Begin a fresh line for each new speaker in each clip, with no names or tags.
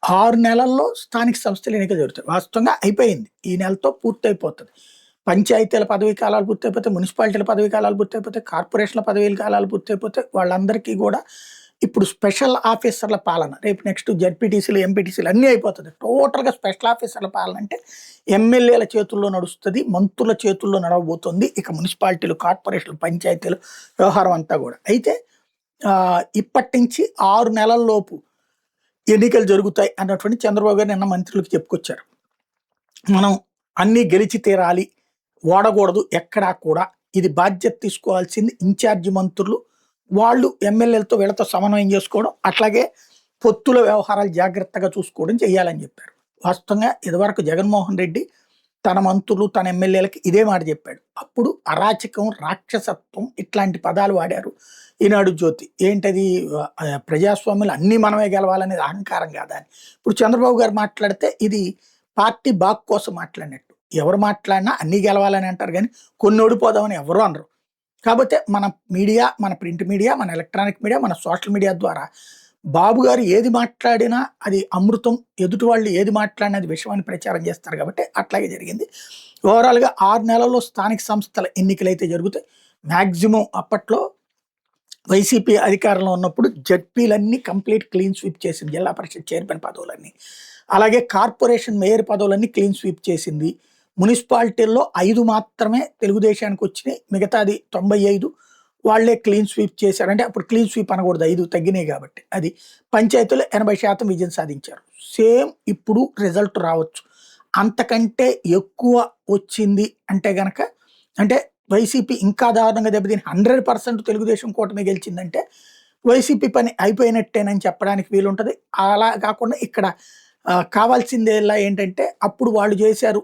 6 నెలల్లో స్థానిక సంస్థల ఎన్నికలు జరుగుతాయి. వాస్తవంగా అయిపోయింది. ఈ నెలతో పూర్తయిపోతది. పంచాయతీల పదవీ కాలాలు పూర్తయిపోతాయి, మున్సిపాలిటీల పదవీ కాలాలు పూర్తయిపోతాయి, కార్పొరేషన్ల పదవీ కాలాలు పూర్తయిపోతాయి. వాళ్ళందరికీ గూడా ఇప్పుడు స్పెషల్ ఆఫీసర్ల పాలన. రేపు నెక్స్ట్ జడ్పీటీసీలు, ఎంపీటీసీలు అన్నీ అయిపోతది. టోటల్‌గా స్పెషల్ ఆఫీసర్ల పాలన అంటే ఎమ్మెల్యేల చేతుల్లో నడుస్తది. మంత్రుల చేతుల్లో నడవబోతుంది. ఇక మున్సిపాలిటీలు, కార్పొరేషన్లు, పంచాయతీలు వ్యవహారం అంతా గూడా. అయితే ఇప్పటి నుంచి 6 నెలల లోపు ఎన్నికలు జరుగుతాయి అన్నటువంటి చంద్రబాబు గారు నిన్న మంత్రులకు చెప్పుకొచ్చారు. మనం అన్నీ గెలిచి తీరాలి, ఓడకూడదు ఎక్కడా కూడా. ఇది బాధ్యత తీసుకోవాల్సింది ఇన్ఛార్జి మంత్రులు. వాళ్ళు ఎమ్మెల్యేలతో వీళ్ళతో సమన్వయం చేసుకోవడం, అట్లాగే పొత్తుల వ్యవహారాలు జాగ్రత్తగా చూసుకోవడం చేయాలని చెప్పారు. వాస్తవంగా ఇదివరకు జగన్మోహన్ రెడ్డి తన మంత్రులు, తన ఎమ్మెల్యేలకి ఇదే మాట చెప్పాడు. అప్పుడు అరాచకం, రాక్షసత్వం ఇట్లాంటి పదాలు వాడారు. ఈనాడు జ్యోతి ఏంటది, ప్రజాస్వామ్యంలో అన్నీ మనమే గెలవాలనేది అహంకారం కాదా అని. ఇప్పుడు చంద్రబాబు గారు మాట్లాడితే ఇది పార్టీ బాగ్ కోసం మాట్లాడినట్టు. ఎవరు మాట్లాడినా అన్నీ గెలవాలని అంటారు కానీ కొన్ని ఓడిపోదామని ఎవరు అనరు. కాకపోతే మన మీడియా, మన ప్రింట్ మీడియా, మన ఎలక్ట్రానిక్ మీడియా, మన సోషల్ మీడియా ద్వారా బాబు గారు ఏది మాట్లాడినా అది అమృతం, ఎదుటి వాళ్ళు ఏది మాట్లాడినా అది విషయం అని ప్రచారం చేస్తారు కాబట్టి అట్లాగే జరిగింది. ఓవరాల్‌గా 6 నెలల్లో స్థానిక సంస్థల ఎన్నికలైతే జరుగుతాయి. మాక్సిమం అప్పట్లో వైసీపీ అధికారంలో ఉన్నప్పుడు జడ్పీలన్నీ కంప్లీట్ క్లీన్ స్వీప్ చేసింది. జిల్లా పరిషత్ చైర్మన్ పదవులన్నీ. అలాగే కార్పొరేషన్ మేయర్ పదవులన్నీ క్లీన్ స్వీప్ చేసింది. మున్సిపాలిటీల్లో 5 మాత్రమే తెలుగుదేశానికి వచ్చినాయి. మిగతాది 95 వాళ్ళే క్లీన్ స్వీప్ చేశారు. అంటే అప్పుడు క్లీన్ స్వీప్ అనకూడదు, 5 తగ్గినాయి కాబట్టి. అది పంచాయతీలో 80% విజయం సాధించారు. సేమ్ ఇప్పుడు రిజల్ట్ రావచ్చు. అంతకంటే ఎక్కువ వచ్చింది అంటే గనక, అంటే వైసీపీ ఇంకా దారుణంగా దెబ్బతిని 100% తెలుగుదేశం కూటమి గెలిచిందంటే వైసీపీ పని అయిపోయినట్టేనని చెప్పడానికి వీలుంటది. అలా కాకుండా ఇక్కడ కావాల్సిందల్లా ఏంటంటే అప్పుడు వాళ్ళు చేశారు,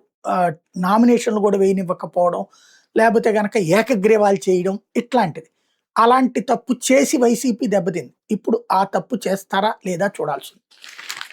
నామినేషన్లు కూడా వేయనివ్వకపోవడం, లేకపోతే గనక ఏకగ్రీవాలు చేయడం ఇట్లాంటిది. అలాంటి తప్పు చేసి వైసీపీ దెబ్బతింది. ఇప్పుడు ఆ తప్పు చేస్తారా లేదా చూడాల్సింది.